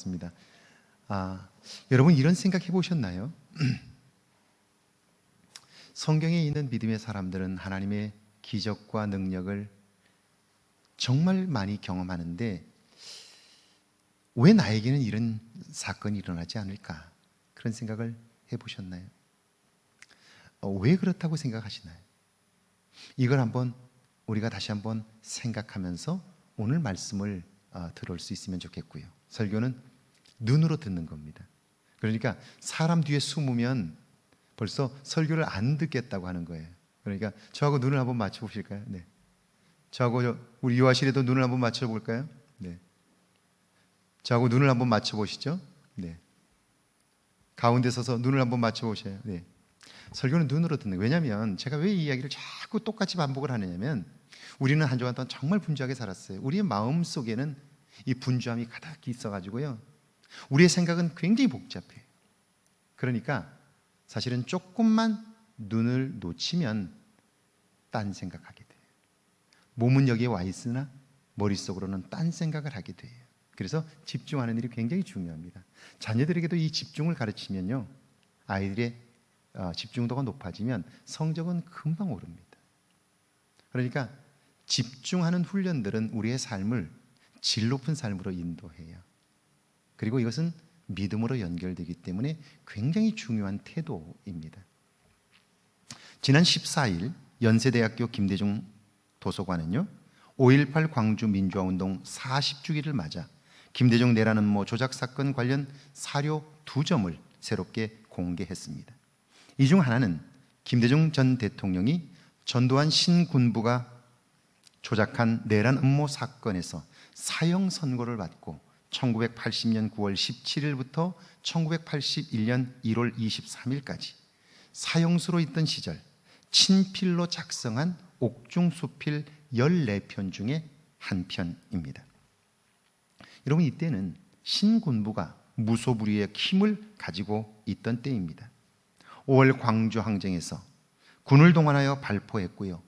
반갑습니다. 여러분 이런 생각 해보셨나요? 성경에 있는 믿음의 사람들은 하나님의 기적과 능력을 정말 많이 경험하는데 왜 나에게는 이런 사건이 일어나지 않을까? 그런 생각을 해보셨나요? 왜 그렇다고 생각하시나요? 이걸 한번 우리가 다시 한번 생각하면서 오늘 말씀을 들을 수 있으면 좋겠고요. 설교는 눈으로 듣는 겁니다. 그러니까 사람 뒤에 숨으면 벌써 설교를 안 듣겠다고 하는 거예요. 그러니까 저하고 눈을 한번 맞춰보실까요? 네. 저하고 우리 유아실에도 눈을 한번 맞춰볼까요? 네. 저하고 눈을 한번 맞춰보시죠. 네. 가운데 서서 눈을 한번 맞춰보세요. 네. 설교는 눈으로 듣는 거예요. 왜냐하면 제가 왜 이 이야기를 자꾸 똑같이 반복을 하느냐면 우리는 한 주간 동안 정말 분주하게 살았어요. 우리의 마음 속에는 이 분주함이 가득 있어가지고요. 우리의 생각은 굉장히 복잡해요. 그러니까 사실은 조금만 눈을 놓치면 딴 생각하게 돼요. 몸은 여기에 와 있으나 머릿속으로는 딴 생각을 하게 돼요. 그래서 집중하는 일이 굉장히 중요합니다. 자녀들에게도 이 집중을 가르치면요, 아이들의 집중도가 높아지면 성적은 금방 오릅니다. 그러니까 집중하는 훈련들은 우리의 삶을 질 높은 삶으로 인도해요. 그리고 이것은 믿음으로 연결되기 때문에 굉장히 중요한 태도입니다. 지난 14일 연세대학교 김대중 도서관은요, 5.18 광주 민주화운동 40주기를 맞아 김대중 내란 음모 조작 사건 관련 사료 2점을 새롭게 공개했습니다. 이 중 하나는 김대중 전 대통령이 전두환 신군부가 조작한 내란 음모 사건에서 사형 선고를 받고 1980년 9월 17일부터 1981년 1월 23일까지 사형수로 있던 시절 친필로 작성한 옥중수필 14편 중에 한 편입니다. 여러분, 이때는 신군부가 무소불위의 힘을 가지고 있던 때입니다. 5월 광주 항쟁에서 군을 동원하여 발포했고요,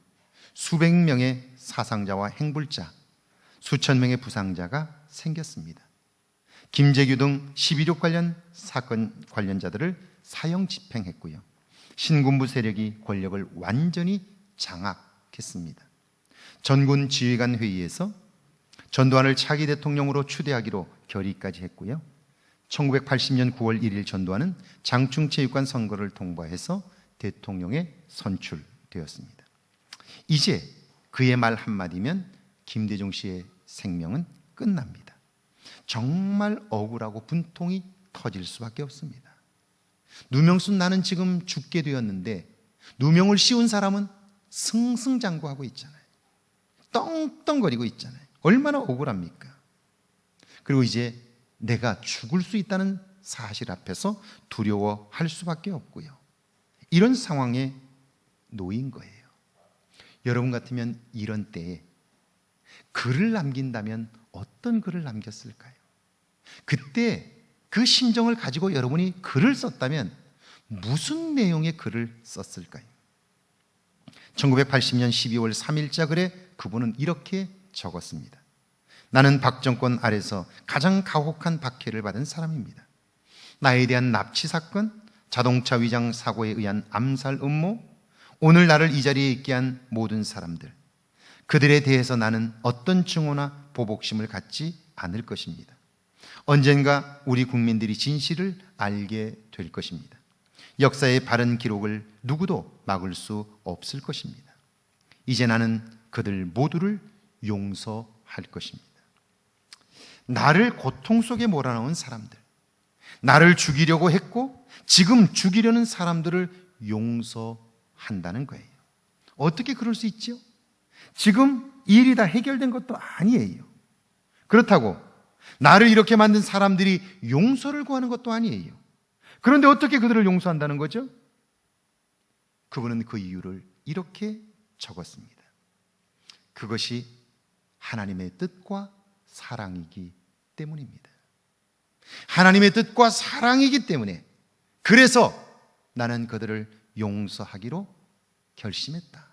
수백 명의 사상자와 행불자, 수천 명의 부상자가 생겼습니다. 김재규 등 11.6 관련 사건 관련자들을 사형 집행했고요, 신군부 세력이 권력을 완전히 장악했습니다. 전군 지휘관 회의에서 전두환을 차기 대통령으로 추대하기로 결의까지 했고요, 1980년 9월 1일 전두환은 장충체육관 선거를 통과해서 대통령에 선출되었습니다. 이제 그의 말 한마디면 김대중 씨의 생명은 끝납니다. 정말 억울하고 분통이 터질 수밖에 없습니다. 누명순 나는 지금 죽게 되었는데 누명을 씌운 사람은 승승장구하고 있잖아요. 떵떵거리고 있잖아요. 얼마나 억울합니까? 그리고 이제 내가 죽을 수 있다는 사실 앞에서 두려워할 수밖에 없고요. 이런 상황에 놓인 거예요. 여러분 같으면 이런 때에 글을 남긴다면 어떤 글을 남겼을까요? 그때 그 심정을 가지고 여러분이 글을 썼다면 무슨 내용의 글을 썼을까요? 1980년 12월 3일자 글에 그분은 이렇게 적었습니다. 나는 박정권 아래서 가장 가혹한 박해를 받은 사람입니다. 나에 대한 납치 사건, 자동차 위장 사고에 의한 암살 음모, 오늘 나를 이 자리에 있게 한 모든 사람들, 그들에 대해서 나는 어떤 증오나 보복심을 갖지 않을 것입니다. 언젠가 우리 국민들이 진실을 알게 될 것입니다. 역사의 바른 기록을 누구도 막을 수 없을 것입니다. 이제 나는 그들 모두를 용서할 것입니다. 나를 고통 속에 몰아넣은 사람들, 나를 죽이려고 했고 지금 죽이려는 사람들을 용서한다는 거예요. 어떻게 그럴 수 있죠? 지금 일이 다 해결된 것도 아니에요. 그렇다고 나를 이렇게 만든 사람들이 용서를 구하는 것도 아니에요. 그런데 어떻게 그들을 용서한다는 거죠? 그분은 그 이유를 이렇게 적었습니다. 그것이 하나님의 뜻과 사랑이기 때문입니다. 하나님의 뜻과 사랑이기 때문에, 그래서 나는 그들을 용서하기로 결심했다.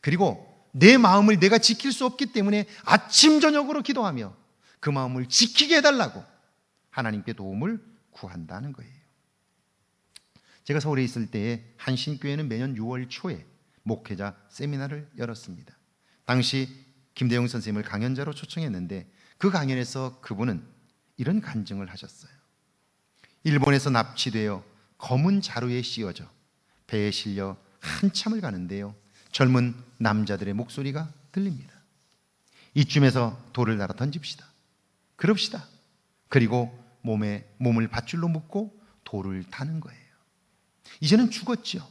그리고 내 마음을 내가 지킬 수 없기 때문에 아침 저녁으로 기도하며 그 마음을 지키게 해달라고 하나님께 도움을 구한다는 거예요. 제가 서울에 있을 때에 한신교회는 매년 6월 초에 목회자 세미나를 열었습니다. 당시 김대용 선생님을 강연자로 초청했는데 그 강연에서 그분은 이런 간증을 하셨어요. 일본에서 납치되어 검은 자루에 씌워져 배에 실려 한참을 가는데요, 젊은 남자들의 목소리가 들립니다. 이쯤에서 돌을 달아 던집시다. 그럽시다. 그리고 몸을 밧줄로 묶고 돌을 타는 거예요. 이제는 죽었죠.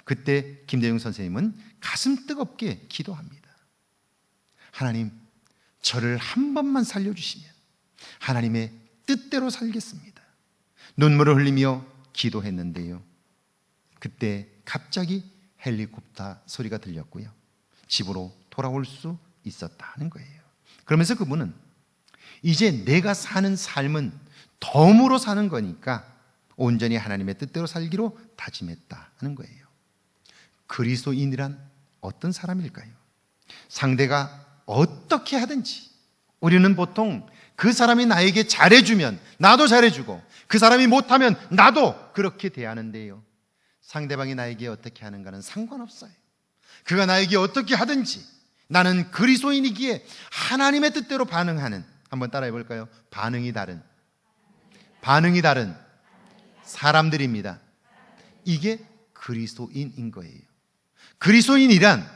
그때 김대중 선생님은 가슴 뜨겁게 기도합니다. 하나님, 저를 한 번만 살려주시면 하나님의 뜻대로 살겠습니다. 눈물을 흘리며 기도했는데요, 그때 갑자기 헬리콥터 소리가 들렸고요, 집으로 돌아올 수 있었다는 거예요. 그러면서 그분은 이제 내가 사는 삶은 덤으로 사는 거니까 온전히 하나님의 뜻대로 살기로 다짐했다 하는 거예요. 그리스도인이란 어떤 사람일까요? 상대가 어떻게 하든지 우리는 보통 그 사람이 나에게 잘해주면 나도 잘해주고, 그 사람이 못하면 나도 그렇게 대하는데요, 상대방이 나에게 어떻게 하는가는 상관없어요. 그가 나에게 어떻게 하든지 나는 그리스도인이기에 하나님의 뜻대로 반응하는, 한번 따라해 볼까요? 반응이 다른 사람들입니다. 이게 그리스도인인 거예요. 그리스도인이란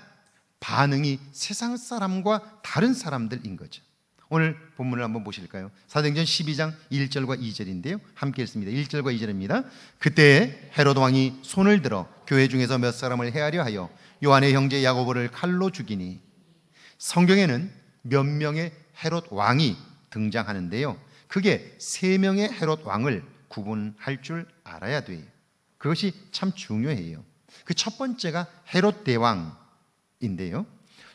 반응이 세상 사람과 다른 사람들인 거죠. 오늘 본문을 한번 보실까요? 사도행전 12장 1절과 2절인데요, 함께 읽습니다. 1절과 2절입니다. 그때 헤롯 왕이 손을 들어 교회 중에서 몇 사람을 해하려 하여 요한의 형제 야고보를 칼로 죽이니, 성경에는 몇 명의 헤롯 왕이 등장하는데요, 그게 3명의 헤롯 왕을 구분할 줄 알아야 돼요. 그것이 참 중요해요. 그 첫 번째가 헤롯 대왕인데요,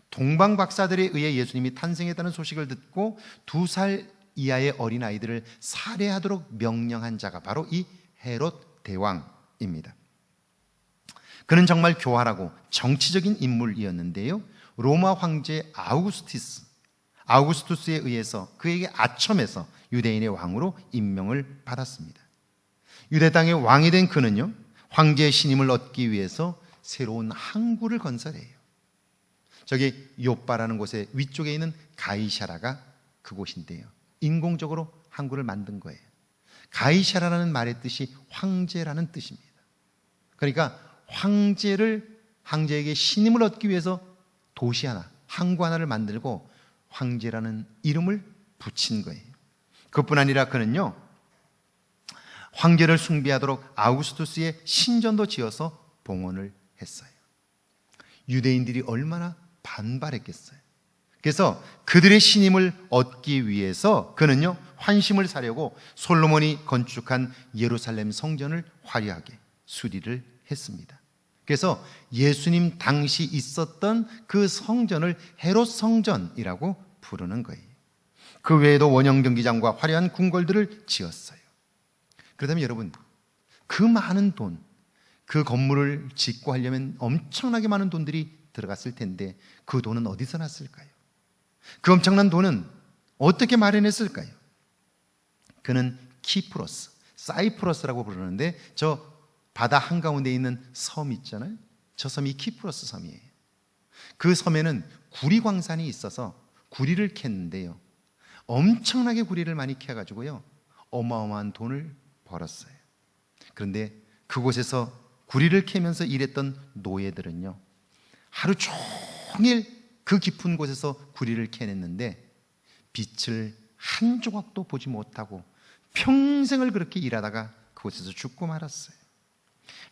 동방 박사들에 의해 예수님이 탄생했다는 소식을 듣고 2살 이하의 어린아이들을 살해하도록 명령한 자가 바로 이 헤롯 대왕입니다. 그는 정말 교활하고 정치적인 인물이었는데요, 로마 황제 아우구스투스에 의해서 그에게 아첨해서 유대인의 왕으로 임명을 받았습니다. 유대 땅의 왕이 된 그는요, 황제의 신임을 얻기 위해서 새로운 항구를 건설해요. 저기 요빠라는 곳에 위쪽에 있는 가이샤라가 그곳인데요, 인공적으로 항구를 만든 거예요. 가이샤라라는 말의 뜻이 황제라는 뜻입니다. 그러니까 황제에게 신임을 얻기 위해서 도시 하나, 항구 하나를 만들고 황제라는 이름을 붙인 거예요. 그뿐 아니라 그는요, 황제를 숭배하도록 아우구스투스의 신전도 지어서 봉헌을 했어요. 유대인들이 얼마나 반발했겠어요. 그래서 그들의 신임을 얻기 위해서 그는요, 환심을 사려고 솔로몬이 건축한 예루살렘 성전을 화려하게 수리를 했습니다. 그래서 예수님 당시 있었던 그 성전을 헤롯 성전이라고 부르는 거예요. 그 외에도 원형 경기장과 화려한 궁궐들을 지었어요. 그렇다면 여러분, 그 많은 돈, 그 건물을 짓고 하려면 엄청나게 많은 돈들이 들어갔을 텐데 그 돈은 어디서 났을까요? 그 엄청난 돈은 어떻게 마련했을까요? 그는 키프로스, 사이프러스라고 부르는데 저 바다 한가운데 있는 섬 있잖아요, 저 섬이 키프로스 섬이에요. 그 섬에는 구리 광산이 있어서 구리를 캤는데요, 엄청나게 구리를 많이 캐가지고요, 어마어마한 돈을 벌었어요. 그런데 그곳에서 구리를 캐면서 일했던 노예들은요, 하루 종일 그 깊은 곳에서 구리를 캐냈는데 빛을 한 조각도 보지 못하고 평생을 그렇게 일하다가 그곳에서 죽고 말았어요.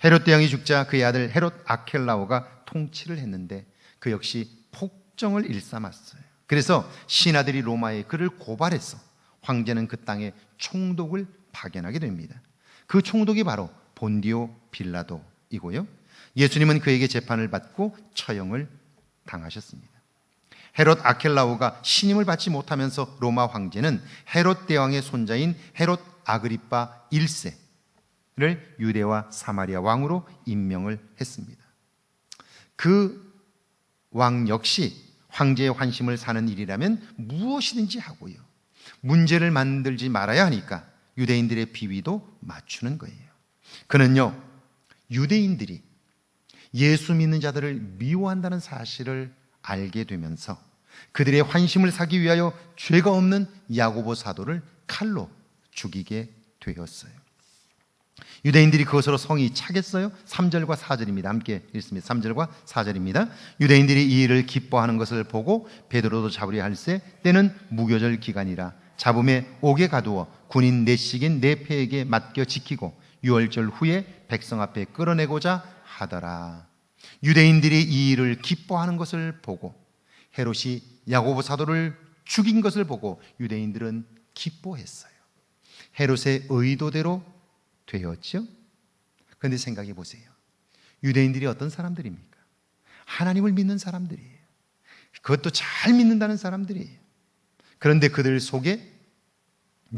헤롯 대왕이 죽자 그의 아들 헤롯 아켈라오가 통치를 했는데 그 역시 폭정을 일삼았어요. 그래서 신하들이 로마에 그를 고발해서 황제는 그 땅에 총독을 파견하게 됩니다. 그 총독이 바로 본디오 빌라도이고요, 예수님은 그에게 재판을 받고 처형을 당하셨습니다. 헤롯 아켈라오가 신임을 받지 못하면서 로마 황제는 헤롯 대왕의 손자인 헤롯 아그리파 1세를 유대와 사마리아 왕으로 임명을 했습니다. 그 왕 역시 황제의 환심을 사는 일이라면 무엇이든지 하고요, 문제를 만들지 말아야 하니까 유대인들의 비위도 맞추는 거예요. 그는요, 유대인들이 예수 믿는 자들을 미워한다는 사실을 알게 되면서 그들의 환심을 사기 위하여 죄가 없는 야고보 사도를 칼로 죽이게 되었어요. 유대인들이 그것으로 성이 차겠어요? 3절과 4절입니다. 함께 읽습니다. 3절과 4절입니다. 유대인들이 이 일을 기뻐하는 것을 보고 베드로도 잡으려 할세 때는 무교절 기간이라 잡음에 옥에 가두어 군인 내식인 네페에게 맡겨 지키고 유월절 후에 백성 앞에 끌어내고자 하더라. 유대인들이 이 일을 기뻐하는 것을 보고 헤롯이 야고보 사도를 죽인 것을 보고 유대인들은 기뻐했어요. 헤롯의 의도대로 되었죠. 그런데 생각해 보세요. 유대인들이 어떤 사람들입니까? 하나님을 믿는 사람들이에요. 그것도 잘 믿는다는 사람들이에요. 그런데 그들 속에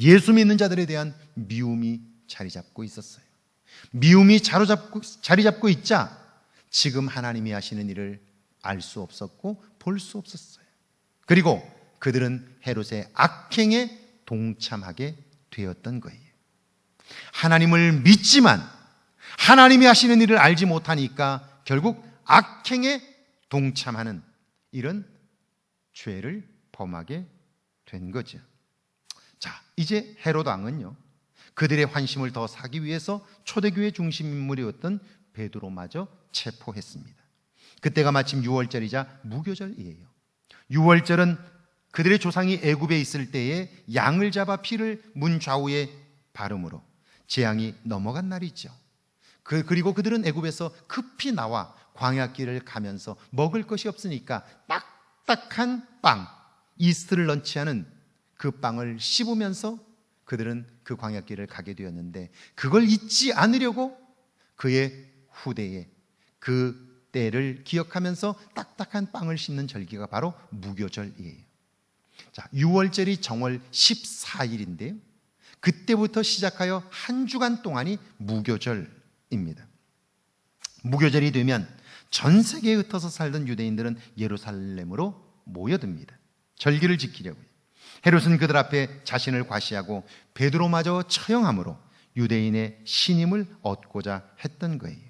예수 믿는 자들에 대한 미움이 자리 잡고 있었어요. 미움이 자리 잡고 있자 지금 하나님이 하시는 일을 알 수 없었고 볼 수 없었어요. 그리고 그들은 헤롯의 악행에 동참하게 되었던 거예요. 하나님을 믿지만 하나님이 하시는 일을 알지 못하니까 결국 악행에 동참하는 이런 죄를 범하게 된 거죠. 자, 이제 헤롯 왕은요, 그들의 환심을 더 사기 위해서 초대교회 중심 인물이었던 베드로마저 체포했습니다. 그때가 마침 유월절이자 무교절이에요. 유월절은 그들의 조상이 애굽에 있을 때에 양을 잡아 피를 문 좌우에 바름으로 재앙이 넘어간 날이죠. 그리고 그들은 애굽에서 급히 나와 광야길을 가면서 먹을 것이 없으니까 딱딱한 빵, 이스트를 넣지 않은 그 빵을 씹으면서 그들은 그 광야길을 가게 되었는데, 그걸 잊지 않으려고 그의 후대에 그 때를 기억하면서 딱딱한 빵을 씹는 절기가 바로 무교절이에요. 자, 6월절이 정월 14일인데요. 그때부터 시작하여 한 주간 동안이 무교절입니다. 무교절이 되면 전 세계에 흩어서 살던 유대인들은 예루살렘으로 모여듭니다. 절기를 지키려고요. 헤롯은 그들 앞에 자신을 과시하고 베드로마저 처형함으로 유대인의 신임을 얻고자 했던 거예요.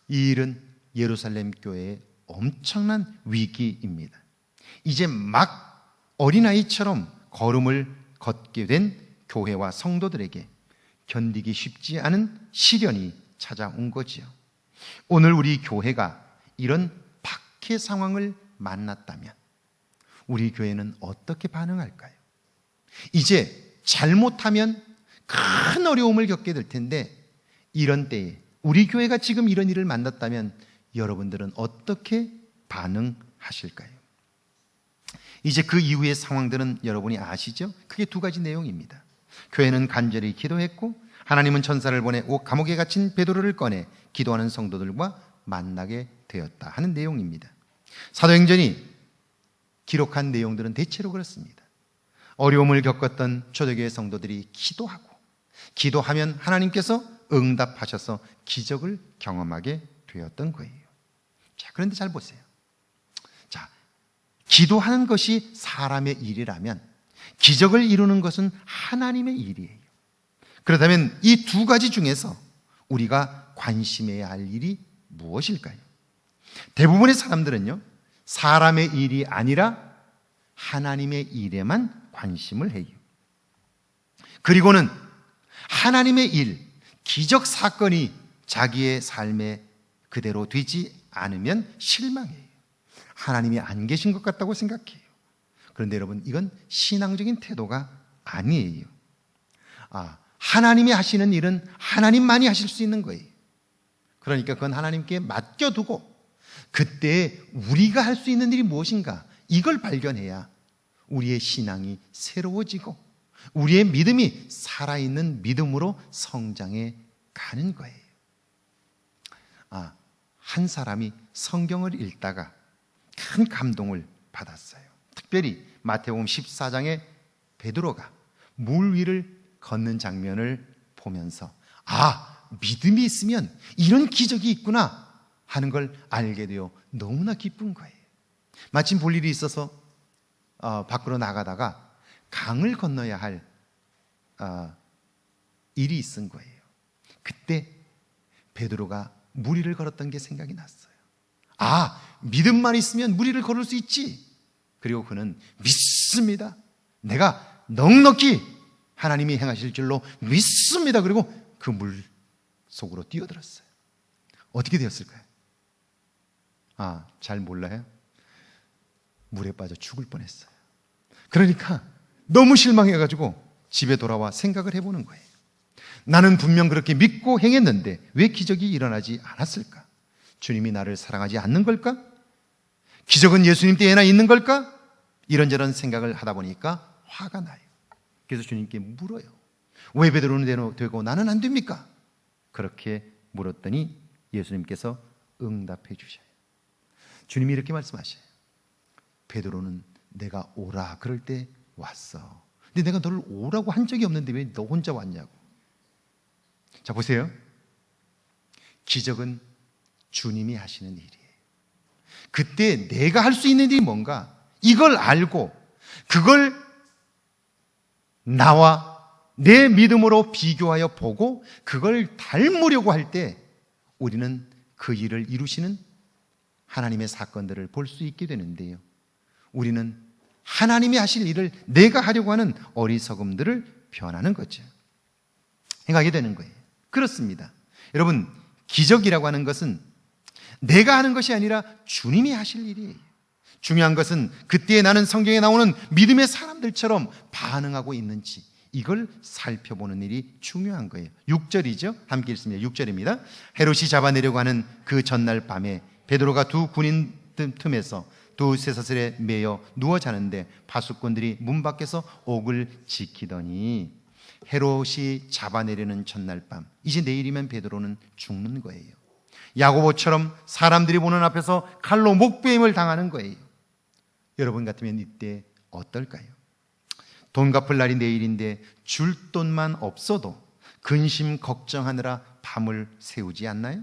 이 일은 예루살렘 교회의 엄청난 위기입니다. 이제 막 어린아이처럼 걸음을 걷게 된 교회와 성도들에게 견디기 쉽지 않은 시련이 찾아온 거지요. 오늘 우리 교회가 이런 박해 상황을 만났다면 우리 교회는 어떻게 반응할까요? 이제 잘못하면 큰 어려움을 겪게 될 텐데, 이런 때에 우리 교회가 지금 이런 일을 만났다면 여러분들은 어떻게 반응하실까요? 이제 그 이후의 상황들은 여러분이 아시죠? 크게 두 가지 내용입니다. 교회는 간절히 기도했고 하나님은 천사를 보내 감옥에 갇힌 베드로를 꺼내 기도하는 성도들과 만나게 되었다 하는 내용입니다. 사도행전이 기록한 내용들은 대체로 그렇습니다. 어려움을 겪었던 초대교회 성도들이 기도하면 하나님께서 응답하셔서 기적을 경험하게 되었던 거예요. 자, 그런데 잘 보세요. 자, 기도하는 것이 사람의 일이라면 기적을 이루는 것은 하나님의 일이에요. 그렇다면 이 두 가지 중에서 우리가 관심해야 할 일이 무엇일까요? 대부분의 사람들은요, 사람의 일이 아니라 하나님의 일에만 관심을 해요. 그리고는 하나님의 일, 기적 사건이 자기의 삶에 그대로 되지 않으면 실망해요. 하나님이 안 계신 것 같다고 생각해요. 그런데 여러분, 이건 신앙적인 태도가 아니에요. 하나님이 하시는 일은 하나님만이 하실 수 있는 거예요. 그러니까 그건 하나님께 맡겨두고 그때 우리가 할 수 있는 일이 무엇인가, 이걸 발견해야 우리의 신앙이 새로워지고 우리의 믿음이 살아있는 믿음으로 성장해 가는 거예요. 한 사람이 성경을 읽다가 큰 감동을 받았어요. 특별히 마태복음 14장에 베드로가 물 위를 걷는 장면을 보면서 믿음이 있으면 이런 기적이 있구나 하는 걸 알게 되어 너무나 기쁜 거예요. 마침 볼 일이 있어서 밖으로 나가다가 강을 건너야 할 일이 있은 거예요. 그때 베드로가 무리를 걸었던 게 생각이 났어요. 아, 믿음만 있으면 무리를 걸을 수 있지. 그리고 그는 믿습니다. 내가 넉넉히 하나님이 행하실 줄로 믿습니다. 그리고 그 물 속으로 뛰어들었어요. 어떻게 되었을까요? 아, 잘 몰라요? 물에 빠져 죽을 뻔했어요. 그러니까 너무 실망해가지고 집에 돌아와 생각을 해보는 거예요. 나는 분명 그렇게 믿고 행했는데 왜 기적이 일어나지 않았을까? 주님이 나를 사랑하지 않는 걸까? 기적은 예수님 때에나 있는 걸까? 이런저런 생각을 하다 보니까 화가 나요. 그래서 주님께 물어요. 왜 베드로는 되고 나는 안 됩니까? 그렇게 물었더니 예수님께서 응답해 주셔요. 주님이 이렇게 말씀하셔요. 베드로는 내가 오라 그럴 때 왔어. 근데 내가 너를 오라고 한 적이 없는데 왜 너 혼자 왔냐고. 자, 보세요. 기적은 주님이 하시는 일이에요. 그때 내가 할 수 있는 일이 뭔가 이걸 알고 그걸 나와 내 믿음으로 비교하여 보고 그걸 닮으려고 할 때 우리는 그 일을 이루시는 하나님의 사건들을 볼 수 있게 되는데요. 우리는 하나님이 하실 일을 내가 하려고 하는 어리석음들을 변하는 거죠. 행하게 되는 거예요. 그렇습니다. 여러분, 기적이라고 하는 것은 내가 하는 것이 아니라 주님이 하실 일이에요. 중요한 것은 그때 나는 성경에 나오는 믿음의 사람들처럼 반응하고 있는지 이걸 살펴보는 일이 중요한 거예요. 6절이죠. 함께 읽습니다. 6절입니다. 헤롯이 잡아내려고 하는 그 전날 밤에 베드로가 두 군인 틈에서 두 쇠사슬에 매여 누워 자는데 파수꾼들이 문 밖에서 옥을 지키더니 헤롯이 잡아내려는 전날 밤, 이제 내일이면 베드로는 죽는 거예요. 야고보처럼 사람들이 보는 앞에서 칼로 목베임을 당하는 거예요. 여러분 같으면 이때 어떨까요? 돈 갚을 날이 내일인데 줄 돈만 없어도 근심 걱정하느라 밤을 새우지 않나요?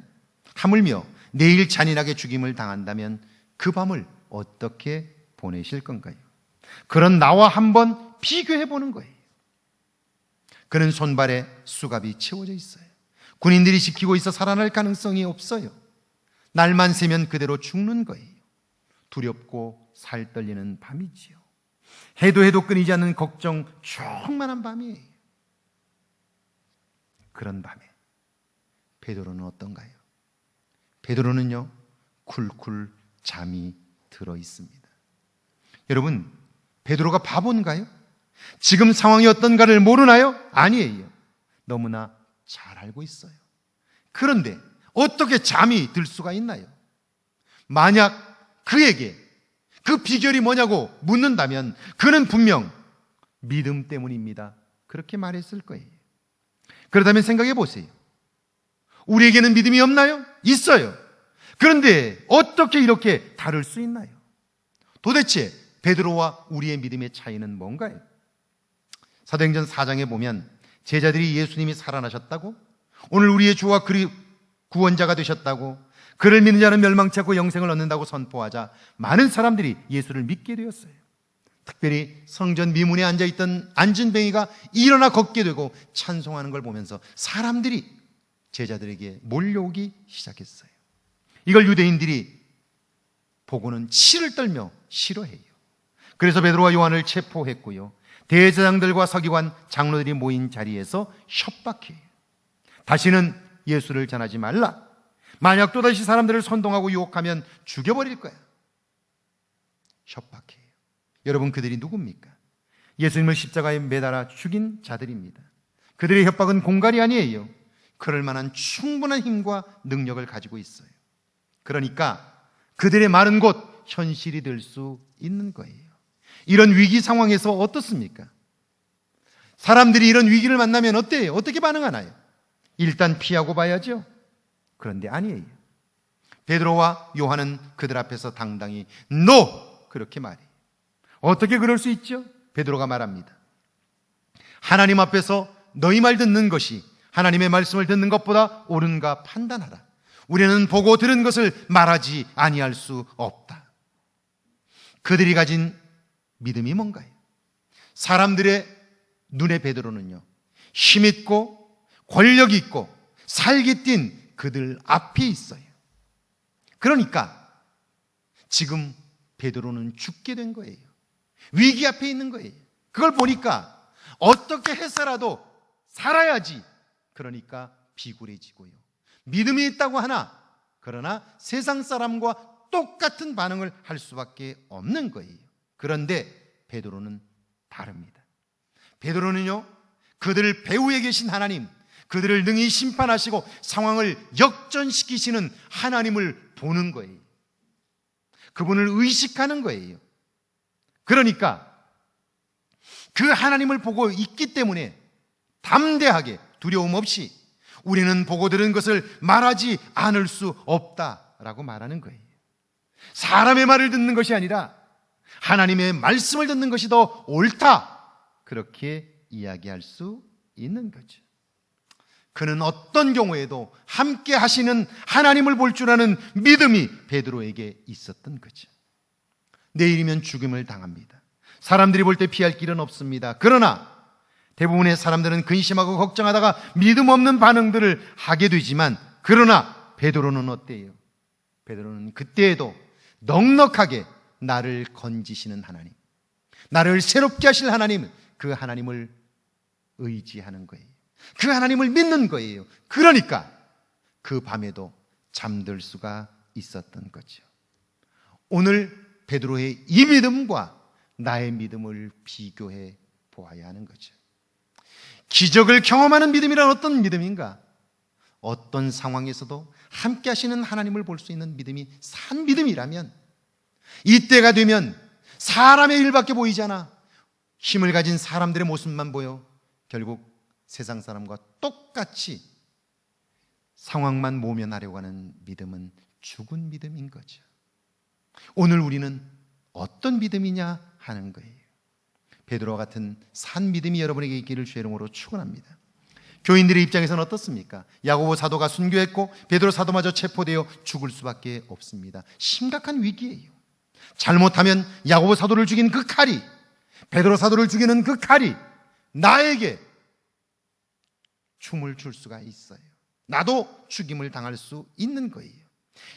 하물며 내일 잔인하게 죽임을 당한다면 그 밤을 어떻게 보내실 건가요? 그런 나와 한번 비교해 보는 거예요. 그는 손발에 수갑이 채워져 있어요. 군인들이 지키고 있어 살아날 가능성이 없어요. 날만 새면 그대로 죽는 거예요. 두렵고 살 떨리는 밤이지요. 해도 끊이지 않는 걱정 충만한 밤이에요. 그런 밤에 베드로는 어떤가요? 베드로는요, 쿨쿨 잠이 들어 있습니다. 여러분, 베드로가 바본가요? 지금 상황이 어떤가를 모르나요? 아니에요. 너무나 잘 알고 있어요. 그런데 어떻게 잠이 들 수가 있나요? 만약 그에게 그 비결이 뭐냐고 묻는다면 그는 분명 믿음 때문입니다. 그렇게 말했을 거예요. 그렇다면 생각해 보세요. 우리에게는 믿음이 없나요? 있어요. 그런데 어떻게 이렇게 다를 수 있나요? 도대체 베드로와 우리의 믿음의 차이는 뭔가요? 사도행전 4장에 보면 제자들이 예수님이 살아나셨다고, 오늘 우리의 주와 구원자가 되셨다고, 그를 믿는 자는 멸망치 않고 영생을 얻는다고 선포하자 많은 사람들이 예수를 믿게 되었어요. 특별히 성전 미문에 앉아있던 안진뱅이가 일어나 걷게 되고 찬송하는 걸 보면서 사람들이 제자들에게 몰려오기 시작했어요. 이걸 유대인들이 보고는 치를 떨며 싫어해요. 그래서 베드로와 요한을 체포했고요, 대제사장들과 서기관, 장로들이 모인 자리에서 협박해요. 다시는 예수를 전하지 말라. 만약 또다시 사람들을 선동하고 유혹하면 죽여버릴 거야. 협박해요. 여러분, 그들이 누굽니까? 예수님을 십자가에 매달아 죽인 자들입니다. 그들의 협박은 공갈이 아니에요. 그럴 만한 충분한 힘과 능력을 가지고 있어요. 그러니까 그들의 말은 곧 현실이 될 수 있는 거예요. 이런 위기 상황에서 어떻습니까? 사람들이 이런 위기를 만나면 어때요? 어떻게 반응하나요? 일단 피하고 봐야죠. 그런데 아니에요. 베드로와 요한은 그들 앞에서 당당히 NO! 그렇게 말해요. 어떻게 그럴 수 있죠? 베드로가 말합니다. 하나님 앞에서 너희 말 듣는 것이 하나님의 말씀을 듣는 것보다 옳은가 판단하라. 우리는 보고 들은 것을 말하지 아니할 수 없다. 그들이 가진 믿음이 뭔가요? 사람들의 눈에 베드로는요, 힘있고 권력 있고 살기 뛴 그들 앞에 있어요. 그러니까 지금 베드로는 죽게 된 거예요. 위기 앞에 있는 거예요. 그걸 보니까 어떻게 해서라도 살아야지. 그러니까 비굴해지고요. 믿음이 있다고 하나 그러나 세상 사람과 똑같은 반응을 할 수밖에 없는 거예요. 그런데 베드로는 다릅니다. 베드로는요, 그들 배후에 계신 하나님, 그들을 능히 심판하시고 상황을 역전시키시는 하나님을 보는 거예요. 그분을 의식하는 거예요. 그러니까 그 하나님을 보고 있기 때문에 담대하게 두려움 없이 우리는 보고 들은 것을 말하지 않을 수 없다라고 말하는 거예요. 사람의 말을 듣는 것이 아니라 하나님의 말씀을 듣는 것이 더 옳다, 그렇게 이야기할 수 있는 거죠. 그는 어떤 경우에도 함께 하시는 하나님을 볼 줄 아는 믿음이 베드로에게 있었던 거죠. 내일이면 죽음을 당합니다. 사람들이 볼 때 피할 길은 없습니다. 그러나 대부분의 사람들은 근심하고 걱정하다가 믿음 없는 반응들을 하게 되지만, 그러나 베드로는 어때요? 베드로는 그때에도 넉넉하게 나를 건지시는 하나님, 나를 새롭게 하실 하나님, 그 하나님을 의지하는 거예요. 그 하나님을 믿는 거예요. 그러니까 그 밤에도 잠들 수가 있었던 거죠. 오늘 베드로의 이 믿음과 나의 믿음을 비교해 보아야 하는 거죠. 기적을 경험하는 믿음이란 어떤 믿음인가? 어떤 상황에서도 함께 하시는 하나님을 볼 수 있는 믿음이 산 믿음이라면, 이때가 되면 사람의 일밖에 보이지 않아 힘을 가진 사람들의 모습만 보여 결국 세상 사람과 똑같이 상황만 모면하려고 하는 믿음은 죽은 믿음인 거죠. 오늘 우리는 어떤 믿음이냐 하는 거예요. 베드로와 같은 산 믿음이 여러분에게 있기를 주의 이름으로 축원합니다. 교인들의 입장에서는 어떻습니까? 야고보 사도가 순교했고 베드로 사도마저 체포되어 죽을 수밖에 없습니다. 심각한 위기예요. 잘못하면 야고보 사도를 죽인 그 칼이, 베드로 사도를 죽이는 그 칼이 나에게 춤을 줄 수가 있어요. 나도 죽임을 당할 수 있는 거예요.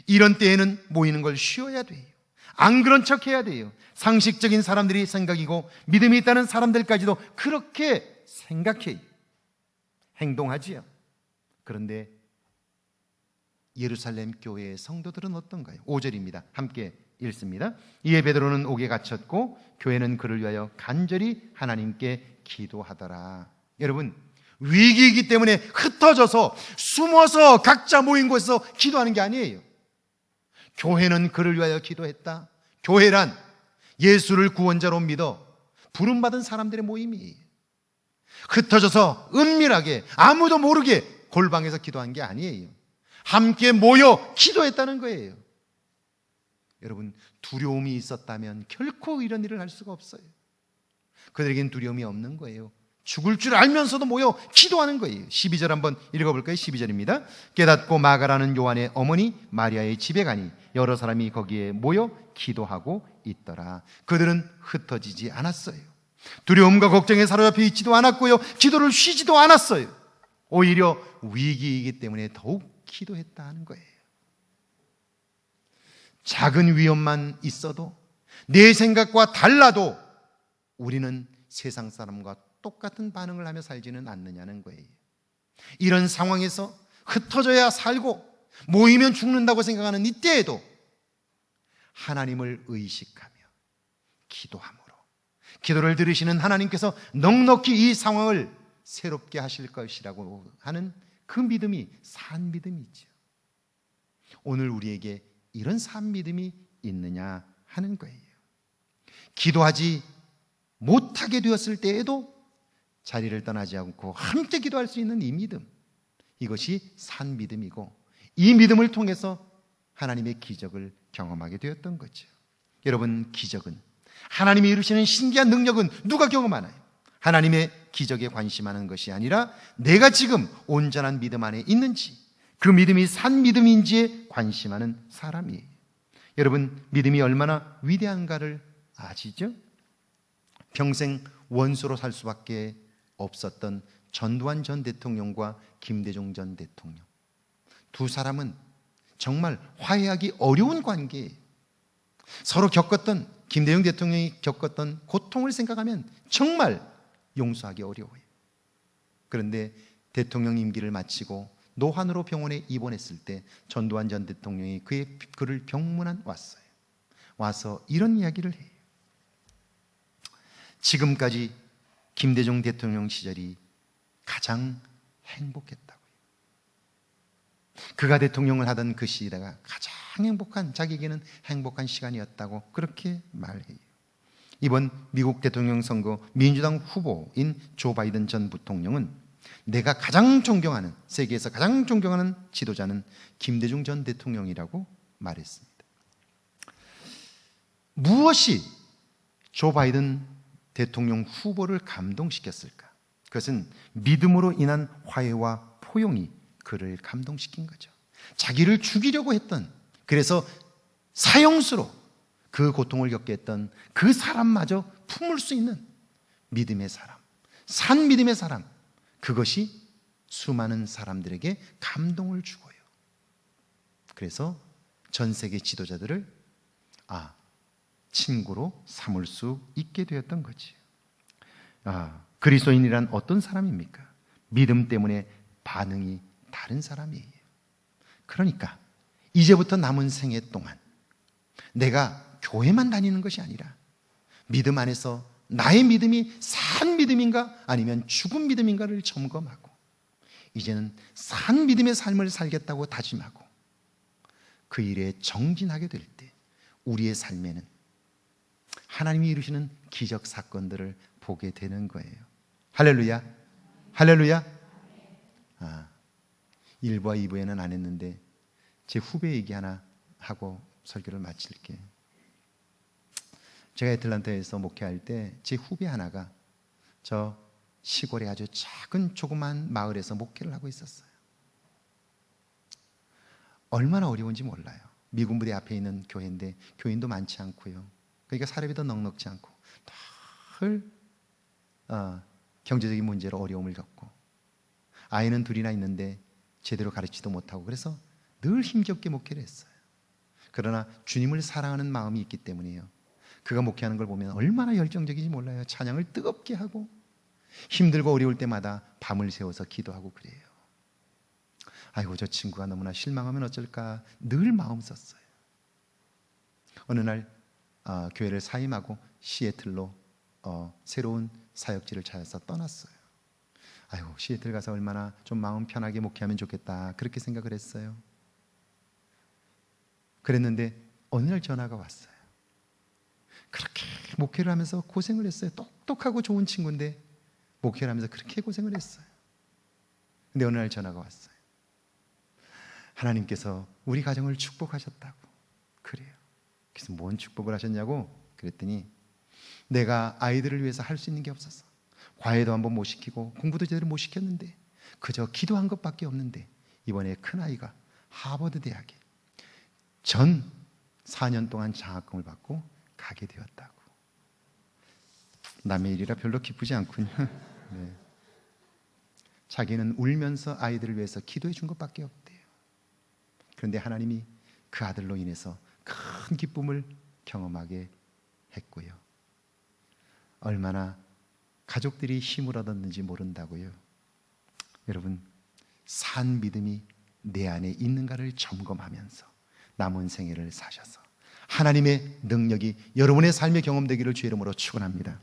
이런 때에는 모이는 걸 쉬어야 돼요. 안 그런 척 해야 돼요. 상식적인 사람들이 생각이고 믿음이 있다는 사람들까지도 그렇게 생각해요. 행동하지요. 그런데 예루살렘 교회의 성도들은 어떤가요? 5절입니다. 함께 읽습니다. 이에 베드로는 옥에 갇혔고 교회는 그를 위하여 간절히 하나님께 기도하더라. 여러분, 위기이기 때문에 흩어져서 숨어서 각자 모인 곳에서 기도하는 게 아니에요. 교회는 그를 위하여 기도했다. 교회란 예수를 구원자로 믿어 부름받은 사람들의 모임이에요. 흩어져서 은밀하게 아무도 모르게 골방에서 기도한 게 아니에요. 함께 모여 기도했다는 거예요. 여러분, 두려움이 있었다면 결코 이런 일을 할 수가 없어요. 그들에겐 두려움이 없는 거예요. 죽을 줄 알면서도 모여 기도하는 거예요. 12절 한번 읽어볼까요? 12절입니다. 깨닫고 마가라는 요한의 어머니 마리아의 집에 가니 여러 사람이 거기에 모여 기도하고 있더라. 그들은 흩어지지 않았어요. 두려움과 걱정에 사로잡혀 있지도 않았고요, 기도를 쉬지도 않았어요. 오히려 위기이기 때문에 더욱 기도했다는 거예요. 작은 위험만 있어도, 내 생각과 달라도 우리는 세상 사람과 똑같은 반응을 하며 살지는 않느냐는 거예요. 이런 상황에서 흩어져야 살고 모이면 죽는다고 생각하는 이때에도 하나님을 의식하며 기도함으로 기도를 들으시는 하나님께서 넉넉히 이 상황을 새롭게 하실 것이라고 하는 그 믿음이 산 믿음이죠. 오늘 우리에게 이런 산 믿음이 있느냐 하는 거예요. 기도하지 못하게 되었을 때에도 자리를 떠나지 않고 함께 기도할 수 있는 이 믿음, 이것이 산 믿음이고, 이 믿음을 통해서 하나님의 기적을 경험하게 되었던 거죠. 여러분, 기적은, 하나님이 이루시는 신기한 능력은 누가 경험하나요? 하나님의 기적에 관심하는 것이 아니라 내가 지금 온전한 믿음 안에 있는지, 그 믿음이 산 믿음인지에 관심하는 사람이에요. 여러분, 믿음이 얼마나 위대한가를 아시죠? 평생 원수로 살 수밖에 없었던 전두환 전 대통령과 김대중 전 대통령, 두 사람은 정말 화해하기 어려운 관계에 서로 겪었던, 김대중 대통령이 겪었던 고통을 생각하면 정말 용서하기 어려워요. 그런데 대통령 임기를 마치고 노환으로 병원에 입원했을 때 전두환 전 대통령이 그를 병문안 왔어요. 와서 이런 이야기를 해요. 지금까지 김대중 대통령 시절이 가장 행복했다고요. 그가 대통령을 하던 그 시대가 가장 행복한, 자기에게는 행복한 시간이었다고 그렇게 말해요. 이번 미국 대통령 선거 민주당 후보인 조 바이든 전 부통령은 내가 가장 존경하는, 세계에서 가장 존경하는 지도자는 김대중 전 대통령이라고 말했습니다. 무엇이 조 바이든 대통령 후보를 감동시켰을까? 그것은 믿음으로 인한 화해와 포용이 그를 감동시킨 거죠. 자기를 죽이려고 했던, 그래서 사형수로 그 고통을 겪게 했던 그 사람마저 품을 수 있는 믿음의 사람, 산 믿음의 사람, 그것이 수많은 사람들에게 감동을 주고요. 그래서 전 세계 지도자들을 친구로 삼을 수 있게 되었던 거지. 그리스도인이란 어떤 사람입니까? 믿음 때문에 반응이 다른 사람이에요. 그러니까 이제부터 남은 생애 동안 내가 교회만 다니는 것이 아니라 믿음 안에서 나의 믿음이 산 믿음인가 아니면 죽은 믿음인가를 점검하고 이제는 산 믿음의 삶을 살겠다고 다짐하고 그 일에 정진하게 될 때 우리의 삶에는 하나님이 이루시는 기적 사건들을 보게 되는 거예요. 할렐루야. 할렐루야. 1부와 2부에는 안 했는데 제 후배 얘기 하나 하고 설교를 마칠게요. 제가 애틀란타에서 목회할 때 제 후배 하나가 저 시골의 아주 작은 조그만 마을에서 목회를 하고 있었어요. 얼마나 어려운지 몰라요. 미군 부대 앞에 있는 교회인데 교인도 많지 않고요. 그러니까 사람이 더 넉넉지 않고 늘 경제적인 문제로 어려움을 겪고 아이는 둘이나 있는데 제대로 가르치지도 못하고 그래서 늘 힘겹게 목회를 했어요. 그러나 주님을 사랑하는 마음이 있기 때문이에요. 그가 목회하는 걸 보면 얼마나 열정적인지 몰라요. 찬양을 뜨겁게 하고 힘들고 어려울 때마다 밤을 새워서 기도하고 그래요. 아이고 저 친구가 너무나 실망하면 어쩔까 늘 마음 썼어요. 어느 날 교회를 사임하고 시애틀로 새로운 사역지를 찾아서 떠났어요. 아이고 시애틀 가서 얼마나 좀 마음 편하게 목회하면 좋겠다 그렇게 생각을 했어요. 그랬는데 어느 날 전화가 왔어요. 그렇게 목회를 하면서 고생을 했어요. 똑똑하고 좋은 친구인데 목회를 하면서 그렇게 고생을 했어요. 근데 어느 날 전화가 왔어요. 하나님께서 우리 가정을 축복하셨다고. 그래요. 그래서 뭔 축복을 하셨냐고 그랬더니 내가 아이들을 위해서 할 수 있는 게 없었어. 과외도 한번 못 시키고 공부도 제대로 못 시켰는데 그저 기도한 것밖에 없는데 이번에 큰아이가 하버드 대학에 전 4년 동안 장학금을 받고 가게 되었다고. 남의 일이라 별로 기쁘지 않군요. 네. 자기는 울면서 아이들을 위해서 기도해 준 것밖에 없대요. 그런데 하나님이 그 아들로 인해서 큰 기쁨을 경험하게 했고요. 얼마나 가족들이 힘을 얻었는지 모른다고요. 여러분, 산 믿음이 내 안에 있는가를 점검하면서 남은 생애를 사셔서 하나님의 능력이 여러분의 삶에 경험되기를 주의 이름으로 축원합니다.